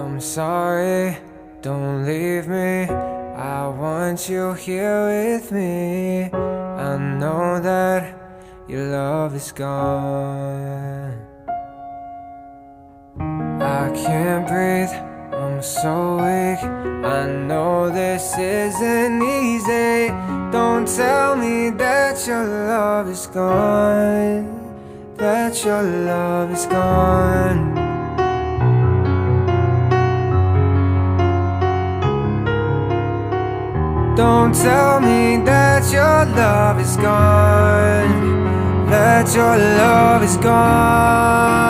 I'm sorry, don't leave me. I want you here with me. I know that your love is gone. I can't breathe, I'm so weak. I know this isn't easy. Don't tell me that your love is gone, that your love is gone. Don't tell me that your love is gone, that your love is gone.